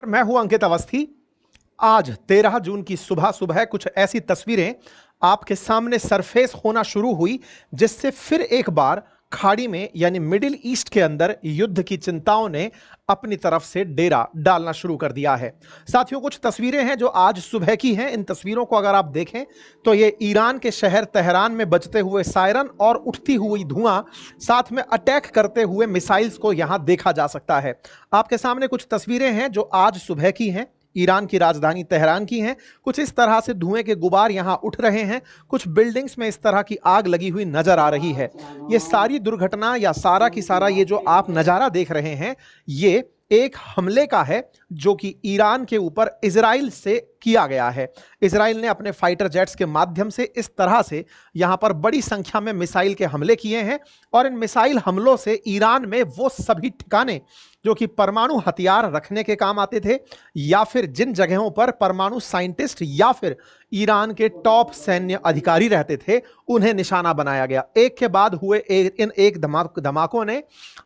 मैं हूं अंकित अवस्थी। आज 13 जून की सुबह सुबह कुछ ऐसी तस्वीरें आपके सामने सरफेस होना शुरू हुई जिससे फिर एक बार खाड़ी में यानी मिडिल ईस्ट के अंदर युद्ध की चिंताओं ने अपनी तरफ से डेरा डालना शुरू कर दिया है। साथियों, कुछ तस्वीरें हैं जो आज सुबह की हैं। इन तस्वीरों को अगर आप देखें तो ये ईरान के शहर तेहरान में बजते हुए सायरन और उठती हुई धुआं, साथ में अटैक करते हुए मिसाइल्स को यहां देखा जा सकता है। आपके सामने कुछ तस्वीरें हैं जो आज सुबह की हैं, ईरान की राजधानी तेहरान की हैं। कुछ इस तरह से धुएं के गुबार यहां उठ रहे हैं। कुछ बिल्डिंग्स में इस तरह की आग लगी हुई नजर आ रही है। ये सारी दुर्घटना या सारा की सारा ये जो आप नजारा देख रहे हैं, ये एक हमले का है जो कि ईरान के ऊपर इजराइल से किया गया है। इजराइल ने अपने फाइटर जेट्स के माध्यम से इस तरह से यहां पर बड़ी संख्या में मिसाइल के हमले किए हैं और इन मिसाइल हमलों से ईरान में वो सभी ठिकाने जो कि परमाणु हथियार रखने के काम आते थे या फिर जिन जगहों पर परमाणु साइंटिस्ट या फिर ईरान के टॉप सैन्य अधिकारी रहते थे, उन्हें निशाना बनाया गया। एक के बाद हुए इन एक धमाकों ने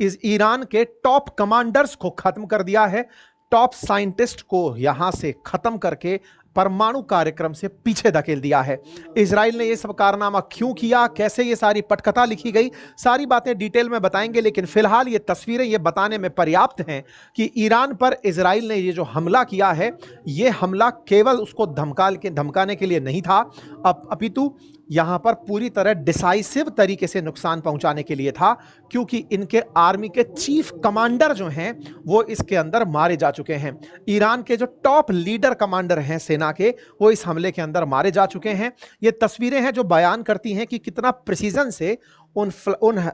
इस ईरान के टॉप कमांडर्स को खत्म कर दिया है। टॉप साइंटिस्ट को यहां से खत्म करके परमाणु कार्यक्रम से पीछे धकेल दिया है। इजराइल ने यह सब कारनामा क्यों किया, कैसे ये सारी पटकथा लिखी गई, सारी बातें डिटेल में बताएंगे। लेकिन फिलहाल ये तस्वीरें ये बताने में पर्याप्त हैं कि ईरान पर इजराइल ने ये जो हमला किया है, ये हमला केवल उसको धमकाने के लिए नहीं था, अपितु यहां पर पूरी तरह डिसाइसिव तरीके से नुकसान पहुंचाने के लिए था, क्योंकि इनके आर्मी के चीफ कमांडर जो हैं वो इसके अंदर मारे जा चुके हैं। ईरान के जो टॉप लीडर कमांडर हैं सेना के, वो इस हमले के अंदर मारे जा चुके हैं। ये तस्वीरें हैं जो बयान करती हैं कि कितना प्रिसीजन से उन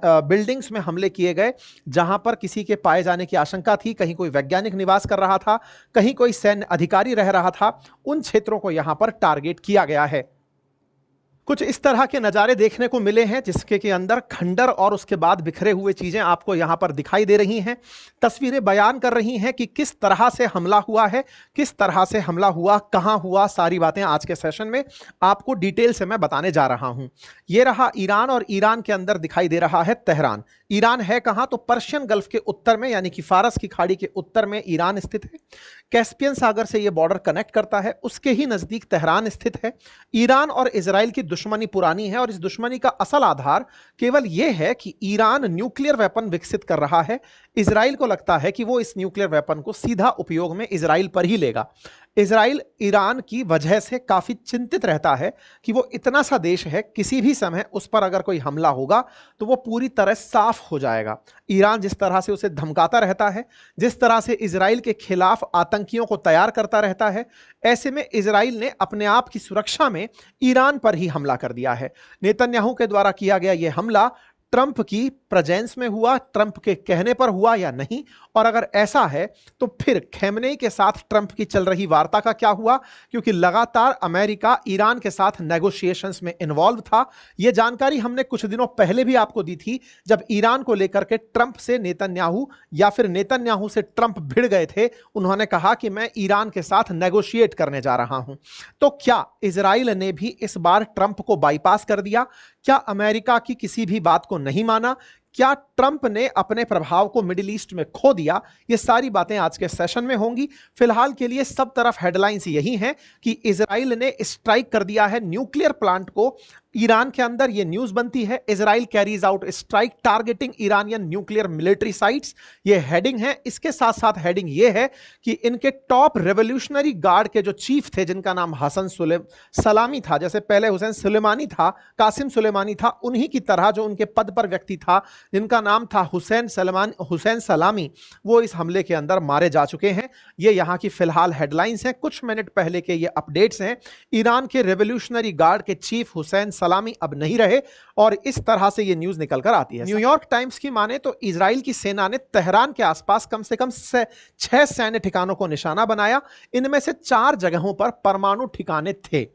बिल्डिंग्स में हमले किए गए जहां पर किसी के पाए जाने की आशंका थी। कहीं कोई वैज्ञानिक निवास कर रहा था, कहीं कोई सैन्य अधिकारी रह रहा था। उन क्षेत्रों को यहां पर टारगेट किया गया है। कुछ इस तरह के नज़ारे देखने को मिले हैं जिसके के अंदर खंडर और उसके बाद बिखरे हुए चीज़ें आपको यहां पर दिखाई दे रही हैं। तस्वीरें बयान कर रही हैं कि किस तरह से हमला हुआ है, किस तरह से हमला हुआ, कहां हुआ, सारी बातें आज के सेशन में आपको डिटेल से मैं बताने जा रहा हूं। यह रहा ईरान और ईरान के अंदर दिखाई दे रहा है तेहरान। ईरान है कहां? तो पर्शियन गल्फ के उत्तर में यानी कि फारस की खाड़ी के उत्तर में ईरान स्थित है। कैस्पियन सागर से यह बॉर्डर कनेक्ट करता है, उसके ही नजदीक तेहरान स्थित है। ईरान और इजराइल की दुश्मनी पुरानी है और इस दुश्मनी का असल आधार केवल यह है कि ईरान न्यूक्लियर वेपन विकसित कर रहा है। इजराइल को लगता है कि वो इस न्यूक्लियर वेपन को सीधा उपयोग में इजराइल पर ही लेगा। इजराइल ईरान की वजह से काफी चिंतित रहता है कि वो इतना सा देश है, किसी भी समय उस पर अगर कोई हमला होगा तो वो पूरी तरह साफ हो जाएगा। ईरान जिस तरह से उसे धमकाता रहता है, जिस तरह से इजराइल के खिलाफ आतंकियों को तैयार करता रहता है, ऐसे में इजराइल ने अपने आप की सुरक्षा में ईरान पर ही हमला कर दिया है। नेतन्याहू के द्वारा किया गया यह हमला ट्रंप की प्रेजेंस में हुआ, ट्रंप के कहने पर हुआ या नहीं, और अगर ऐसा है तो फिर खेमनेई के साथ ट्रंप की चल रही वार्ता का क्या हुआ, क्योंकि लगातार अमेरिका ईरान के साथ नेगोशिएशंस में इन्वॉल्व था। यह जानकारी हमने कुछ दिनों पहले भी आपको दी थी जब ईरान को लेकर के ट्रंप से नेतन्याहू या फिर नेतन्याहू से ट्रंप भिड़ गए थे। उन्होंने कहा कि मैं ईरान के साथ नेगोशिएट करने जा रहा हूं। तो क्या इजराइल ने भी इस बार ट्रंप को बाईपास कर दिया? क्या अमेरिका की किसी भी बात को नहीं माना? क्या ट्रंप ने अपने प्रभाव को मिडिल ईस्ट में खो दिया? ये सारी बातें आज के सेशन में होंगी। फिलहाल के लिए सब तरफ हेडलाइंस यही हैं कि इजराइल ने स्ट्राइक कर दिया है न्यूक्लियर प्लांट को ईरान के अंदर। ये न्यूज बनती है, Israel carries out strike targeting Iranian nuclear military sites. ये हेडिंग है। इसके साथ साथ हेडिंग ये है कि इनके टॉप रेवोल्यूशनरी गार्ड के जो चीफ थे, जिनका नाम हसन सलामी था, जैसे पहले हुसैन सुलेमानी था, कासिम सुलेमानी था, उन्हीं की तरह जो उनके पद पर व्यक्ति था जिनका नाम था हुसैन सलामी, वो इस हमले के अंदर मारे जा चुके हैं। ये यहां की फिलहाल हेडलाइंस हैं, कुछ मिनट पहले के ये अपडेट्स हैं। ईरान के रेवोल्यूशनरी गार्ड के चीफ हुसैन सलामी अब नहीं रहे और इस तरह से ये न्यूज निकल कर आती है। न्यूयॉर्क टाइम्स की माने तो इजराइल की सेना ने तेहरान के आसपास कम से कम 6 सैन्य ठिकानों को निशाना बनाया। इनमें से 4 जगहों पर परमाणु ठिकाने थे।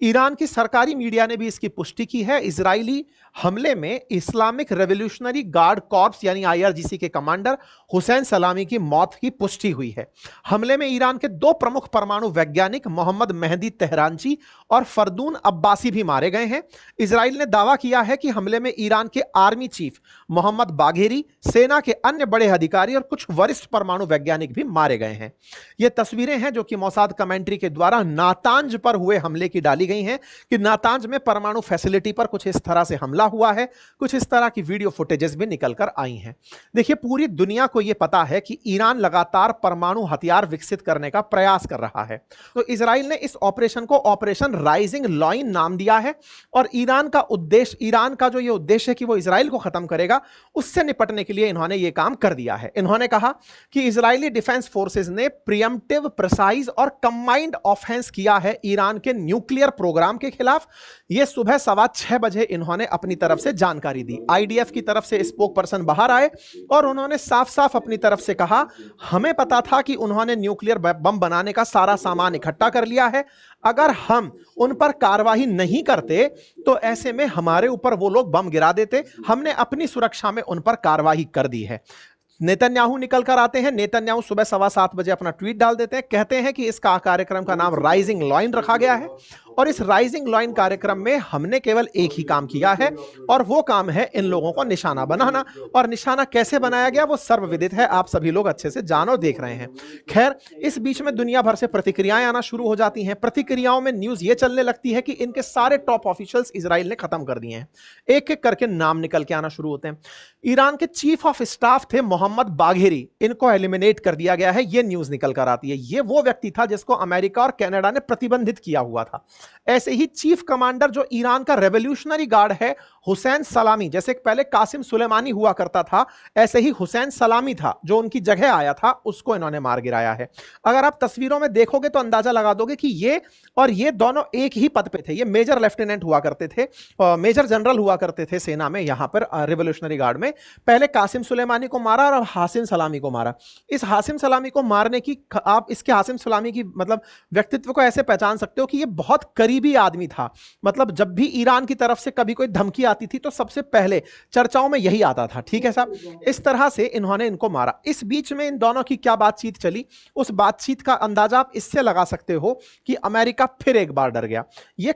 ईरान की सरकारी मीडिया ने भी इसकी पुष्टि की है। इजरायली हमले में इस्लामिक रेवोल्यूशनरी गार्ड कॉर्प्स यानी आईआरजीसी के कमांडर हुसैन सलामी की मौत की पुष्टि हुई है। हमले में ईरान के दो प्रमुख परमाणु वैज्ञानिक मोहम्मद मेहदी तेहरानची और फरदून अब्बासी भी मारे गए हैं। इजराइल ने दावा किया है कि हमले में ईरान के आर्मी चीफ मोहम्मद बाघेरी, सेना के अन्य बड़े अधिकारी और कुछ वरिष्ठ परमाणु वैज्ञानिक भी मारे गए हैं। ये तस्वीरें हैं जो कि मोसाद कमेंट्री के द्वारा नातांज पर हुए हमले की डाली गई हैं कि नातांज में परमाणु फैसिलिटी पर कुछ इस तरह से हमला हुआ है। कुछ इस तरह की वीडियो फुटेजेस भी निकल कर आई हैं। देखिए, पूरी दुनिया को यह पता है कि ईरान लगातार परमाणु हथियार विकसित करने का प्रयास कर रहा है। तो इजराइल ने इस ऑपरेशन को ऑपरेशन राइजिंग लॉइन नाम दिया है और ईरान का जो ये उद्देश्य है कि वो इजराइल को खत्म करेगा, उससे निपटने के लिए इन्होंने ये काम कर दिया है। इन्होंने कहा कि इजरायली डिफेंस फोर्सेस ने प्रिएम्प्टिव, प्रिसाइज और कंबाइंड ऑफेंस किया है ईरान के न्यूक्लियर प्रोग्राम के खिलाफ। यह सुबह 6:15 बजे इन्होंने अपनी तरफ से जानकारी दी। आईडीएफ की तरफ से स्पोक पर्सन बाहर आए और उन्होंने साफ साफ अपनी तरफ से कहा, हमें पता था कि उन्होंने न्यूक्लियर बम बनाने का सारा सामान इकट्ठा कर लिया है। अगर हम उन पर कार्रवाई नहीं करते तो ऐसे में हमारे ऊपर वो लोग बम गिरा देते। हमने अपनी सुरक्षा में उन पर कार्रवाई कर दी है। नेतन्याहू निकल कर आते हैं। नेतन्याहू सुबह 7:15 बजे अपना ट्वीट डाल देते हैं, कहते हैं कि इसका कार्यक्रम का नाम राइजिंग लॉइन रखा गया है और इस राइजिंग लॉइन कार्यक्रम में हमने केवल एक ही काम किया है और वो काम है इन लोगों को निशाना बनाना। और निशाना कैसे बनाया गया वो सर्वविदित है, आप सभी लोग अच्छे से जानो, देख रहे हैं। खैर, इस बीच में दुनिया भर से प्रतिक्रियाएं आना शुरू हो जाती हैं। प्रतिक्रियाओं में न्यूज ये चलने लगती है कि इनके सारे टॉप ऑफिशियल्स इजराइल ने खत्म कर दिए हैं। एक एक करके नाम निकल के आना शुरू होते हैं। ईरान के चीफ ऑफ स्टाफ थे मोहम्मद बाघेरी, इनको एलिमिनेट कर दिया गया है, यह न्यूज निकल कर आती है। यह वो व्यक्ति था जिसको अमेरिका और कनाडा ने प्रतिबंधित किया हुआ था। ऐसे ही चीफ कमांडर जो ईरान का रेवोल्यूशनरी गार्ड है हुसैन सलामी, जैसे पहले कासिम सुलेमानी हुआ करता था, ऐसे ही हुसैन सलामी था जो उनकी जगह आया था, उसको इन्होंने मार गिराया है। अगर आप तस्वीरों में देखोगे तो अंदाजा लगा दोगे कि ये और ये दोनों एक ही पद पे थे। ये मेजर लेफ्टिनेंट हुआ करते थे, मेजर जनरल हुआ करते थे सेना में, यहां पर रेवोल्यूशनरी गार्ड में। पहले कासिम सुलेमानी को मारा और हासिम सलामी को मारा। इस हासिम सलामी को मारने की, आप इसके हासिम सलामी की मतलब व्यक्तित्व को ऐसे पहचान सकते हो कि ये बहुत करीबी आदमी था। मतलब जब भी ईरान की तरफ से कभी कोई धमकी आती थी तो सबसे पहले चर्चाओं में यही आता था। ठीक है साहब, इस तरह से इन्होंने इनको मारा। इस बीच में इन दोनों की क्या बातचीत चली, उस बातचीत का अंदाजा आप इससे लगा सकते हो कि अमेरिका फिर एक बार डर गया। ये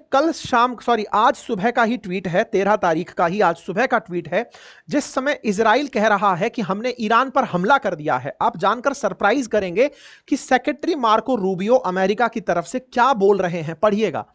आज सुबह का ही ट्वीट है, 13 तारीख का ही आज सुबह का ट्वीट है, जिस समय इजराइल कह रहा है कि हमने ईरान पर हमला कर दिया है। आप जानकर सरप्राइज करेंगे कि सेक्रेटरी मार्को रूबियो अमेरिका की तरफ से क्या बोल रहे हैं, पढ़िएगा।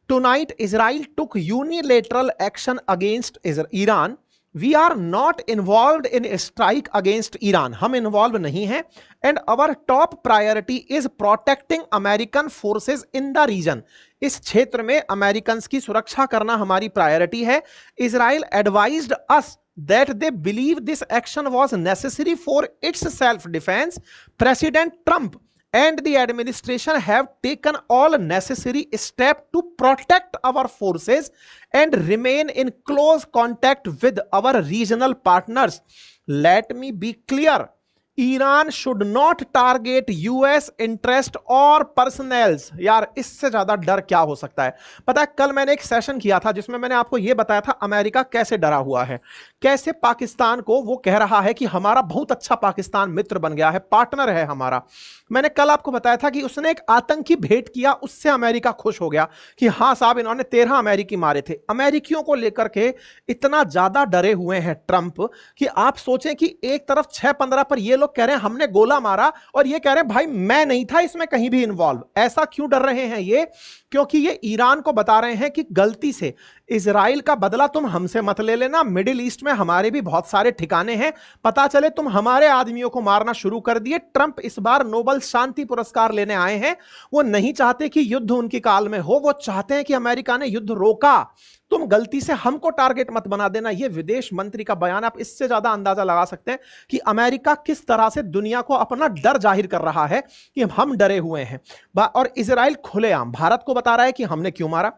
Tonight, Israel took unilateral action against Iran. We are not involved in a strike against Iran. हम involved नहीं हैं. And our top priority is protecting American forces in the region. इस क्षेत्र में अमेरिकन्स की सुरक्षा करना हमारी प्रायोरिटी है. Israel advised us that they believe this action was necessary for its self-defense. President Trump and the administration have taken all necessary steps to protect our forces and remain in close contact with our regional partners. Let me be clear. Iran should not target US interest और personnels. यार, इससे ज्यादा डर क्या हो सकता है? पता है, कल मैंने एक सेशन किया था जिसमें मैंने आपको यह बताया था अमेरिका कैसे डरा हुआ है, कैसे पाकिस्तान को वो कह रहा है कि हमारा बहुत अच्छा पाकिस्तान मित्र बन गया है, पार्टनर है हमारा। मैंने कल आपको बताया था कि उसने एक आतंकी भेंट किया, उससे अमेरिका खुश हो गया कि हाँ साहब, इन्होंने 13 अमेरिकी मारे थे। अमेरिकियों को लेकर के इतना ज्यादा डरे हुए हैं ट्रंप कि आप सोचें कि एक तरफ 6-15 पर ये लोग कह रहे हैं हमने गोला मारा और ये कह रहे हैं भाई मैं नहीं था इसमें कहीं भी इन्वॉल्व। ऐसा क्यों डर रहे हैं ये? क्योंकि ये ईरान को बता रहे हैं कि गलती से इजराइल का बदला तुम हमसे मत ले लेना। मिडिल ईस्ट में हमारे भी बहुत सारे ठिकाने हैं, पता चले तुम हमारे आदमियों को मारना शुरू कर दिए। ट्रंप इस बार नोबेल शांति पुरस्कार लेने आए हैं। वो नहीं चाहते कि युद्ध उनकी काल में हो, वो चाहते हैं कि अमेरिका ने युद्ध रोका, तुम गलती से हमको टारगेट मत बना देना। यह विदेश मंत्री का बयान। आप इससे ज्यादा अंदाजा लगा सकते हैं कि अमेरिका किस तरह से दुनिया को अपना डर जाहिर कर रहा है कि हम डरे हुए हैं। और इजराइल खुलेआम भारत को बता रहा है कि हमने क्यों मारा।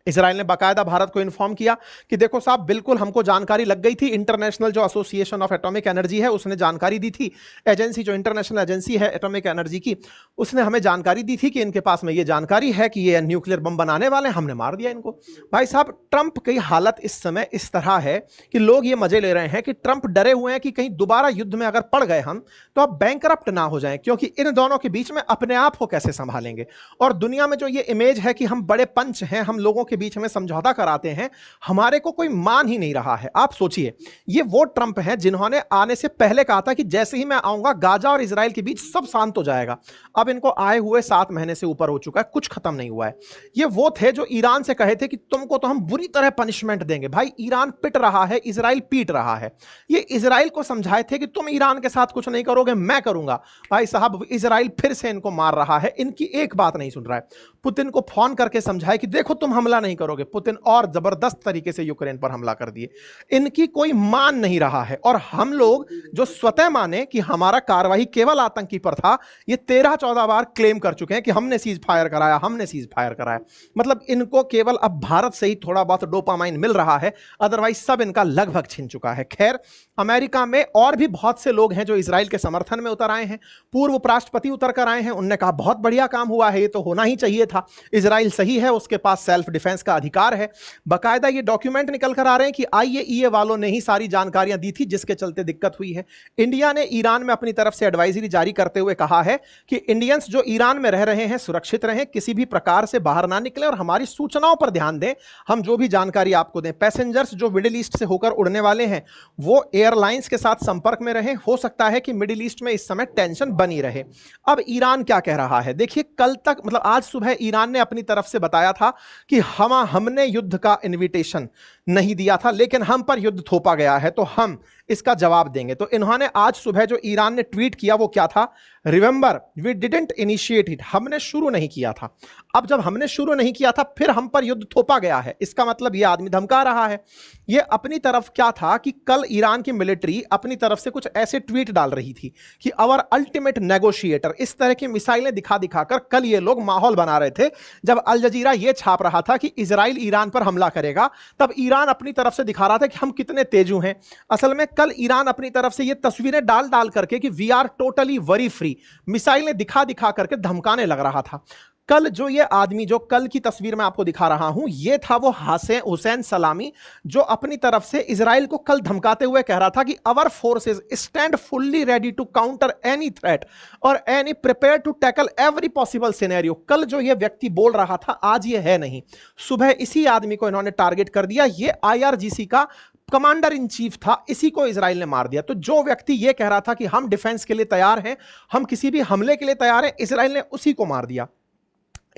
इसराइल ने बाकायदा भारत को इन्फॉर्म किया कि देखो साहब, बिल्कुल हमको जानकारी लग गई थी, इंटरनेशनल जो एसोसिएशन ऑफ एटॉमिक एनर्जी है उसने जानकारी दी थी, एजेंसी जो इंटरनेशनल एजेंसी है एटॉमिक एनर्जी की, उसने हमें जानकारी दी थी कि इनके पास में ये जानकारी है कि ये न्यूक्लियर बम बनाने वाले, हमने मार दिया इनको। भाई साहब, ट्रंप की हालत इस समय इस तरह है कि लोग ये मजे ले रहे हैं कि ट्रंप डरे हुए हैं कि कहीं दोबारा युद्ध में अगर पड़ गए हम तो अब बैंकरप्ट ना हो जाएं, क्योंकि इन दोनों के बीच में अपने आप को कैसे संभालेंगे। और दुनिया में जो ये इमेज है कि हम बड़े पंच हैं, हम लोगों के बीच में समझौता कराते हैं, हमारे को कोई मान ही नहीं रहा है। आप सोचिए, ये वो ट्रंप हैं जिन्होंने आने से पहले कहा था कि जैसे ही मैं आऊंगा गाजा और इजराइल के बीच सब शांत हो जाएगा। अब इनको आए हुए 7 महीने से ऊपर हो चुका है, कुछ खत्म नहीं हुआ है। ये वो थे जो ईरान से कहे थे कि तुमको तो हम बुरी तरह पनिशमेंट देंगे। भाई, ईरान पिट रहा है, इजराइल पीट रहा है। ये इजराइल को समझाए थे कि तुम ईरान के साथ कुछ नहीं करोगे, मैं करूंगा। भाई साहब, इजराइल फिर से इनको मार रहा है, इनकी एक बात नहीं सुन रहा है। पुतिन को फोन करके समझाए कि देखो तुम हमला नहीं करोगे, पुतिन और जबरदस्त तरीके से यूक्रेन पर हमला कर दिए। इनकी कोई मान नहीं रहा है। और हम लोग जो स्वतः माने कि हमारा कार्रवाई केवल आतंकी पर था, ये 13-14 बार क्लेम कर चुके हैं कि हमने सीज फायर कराया, हमने सीज फायर कराया। मतलब इनको केवल अब भारत से ही थोड़ा बहुत डोपामाइन मिल रहा है, अदरवाइज सब इनका लगभग छिन चुका है। खैर, अमेरिका में और भी बहुत से लोग हैं जो इजराइल के समर्थन में उतर आए हैं। पूर्व उपराष्ट्रपति उतर कर आए हैं, उनने कहा बहुत बढ़िया काम हुआ है, ये तो होना ही चाहिए था, इजराइल सही है, उसके पास सेल्फ डिफेंस का अधिकार है। बाकायदा ये डॉक्यूमेंट निकल कर आ रहे हैं कि आईएईए वालों ने ही सारी जानकारियां दी थी जिसके चलते दिक्कत हुई है। इंडिया ने ईरान में अपनी तरफ से एडवाइजरी जारी करते हुए कहा है कि इंडियंस जो ईरान में रह रहे हैं सुरक्षित रहें, किसी भी प्रकार से बाहर ना निकलें और हमारी सूचनाओं पर ध्यान दें, हम जो भी जानकारी आपको दें। पैसेंजर्स जो मिडिल ईस्ट से होकर उड़ने वाले हैं वो एयरलाइंस के साथ संपर्क में रहें, हो सकता है कि मिडिल ईस्ट में इस समय टेंशन बनी रहे। अब ईरान क्या कह रहा है देखिए, कल तक मतलब आज सुबह ईरान ने अपनी तरफ से बताया था कि हमने युद्ध का इनविटेशन नहीं दिया था, लेकिन हम पर युद्ध थोपा गया है तो हम इसका जवाब देंगे। तो इन्होंने आज सुबह जो ईरान ने ट्वीट किया वो क्या था, remember we didn't initiate it, हमने शुरू नहीं किया था। अब जब हमने शुरू नहीं किया था फिर हम पर युद्ध थोपा गया है, इसका मतलब ये आदमी धमका रहा है। ये अपनी तरफ क्या था कि कल ईरान की मिलिट्री अपनी तरफ से कुछ ऐसे ट्वीट डाल रही थी कि आवर अल्टीमेट नेगोशिएटर, इस तरह की मिसाइलें दिखा दिखाकर कल ये लोग माहौल बना रहे थे। जब अल जजीरा ये छाप रहा था कि इजराइल ईरान पर हमला करेगा, तब ईरान अपनी तरफ से दिखा रहा था कि हम कितने तेजू हैं। असल में कल ईरान अपनी तरफ से ये तस्वीरें डाल डाल करके कि we are totally worry free, मिसाइलें दिखा दिखा करके धमकाने लग रहा था। कल जो ये आदमी, जो कल की तस्वीर मैं आपको दिखा रहा हूं, ये था वो हुसैन सलामी जो अपनी तरफ से इजराइल को कल धमकाते हुए कह रहा था कि our forces stand fully ready to counter any threat और any prepare to tackle every possible scenario. कल जो ये व्यक्ति बोल रहा था आज ये है नहीं। सुबह इसी आदमी को इन्होंने टारगेट कर दिया। ये आईआरजीसी का कमांडर इन चीफ था, इसी को इजराइल ने मार दिया। तो जो व्यक्ति ये कह रहा था कि हम डिफेंस के लिए तैयार हैं, हम किसी भी हमले के लिए तैयार हैं, इजराइल ने उसी को मार दिया।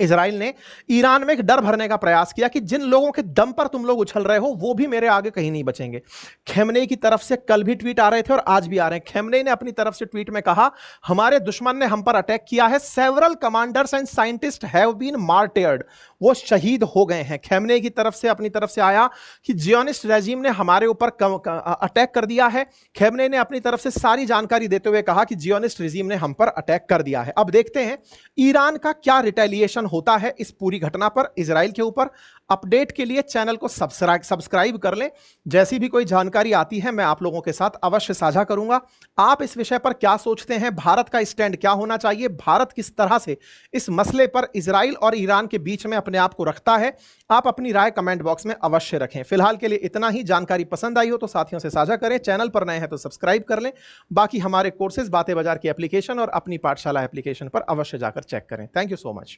इजराइल ने ईरान में एक डर भरने का प्रयास किया कि जिन लोगों के दम पर तुम लोग उछल रहे हो वो भी मेरे आगे कहीं नहीं बचेंगे। खेमनेई की तरफ से कल भी ट्वीट आ रहे थे और आज भी आ रहे हैं। खेमनेई ने अपनी तरफ से ट्वीट में कहा, हमारे दुश्मन ने हम पर अटैक किया है, several commanders and scientist have been martyred, वो शहीद हो गए हैं। खेमनेई की तरफ से अपनी तरफ से आया कि जियोनिस्ट रेजिम ने हमारे ऊपर अटैक कर दिया है। खेमनेई ने अपनी तरफ से सारी जानकारी देते हुए कहा कि जियोनिस्ट रेजिम ने हम पर अटैक कर दिया है। अब देखते हैं ईरान का क्या रिटेलिएशन होता है इस पूरी घटना पर, इजराइल के ऊपर। अपडेट के लिए चैनल को सब्सक्राइब कर लें। जैसी भी कोई जानकारी आती है मैं आप लोगों के साथ अवश्य साझा करूंगा। आप इस विषय पर क्या सोचते हैं, भारत का स्टैंड क्या होना चाहिए, भारत किस तरह से इस मसले पर इजराइल और ईरान के बीच में अपने आप को रखता है, आप अपनी राय कमेंट बॉक्स में अवश्य रखें। फिलहाल के लिए इतना ही। जानकारी पसंद आई हो तो साथियों से साझा करें, चैनल पर नए हैं तो सब्सक्राइब कर लें। बाकी हमारे कोर्सेज बातें बाजार की एप्लीकेशन और अपनी पाठशाला एप्लीकेशन पर अवश्य जाकर चेक करें। Thank you so much.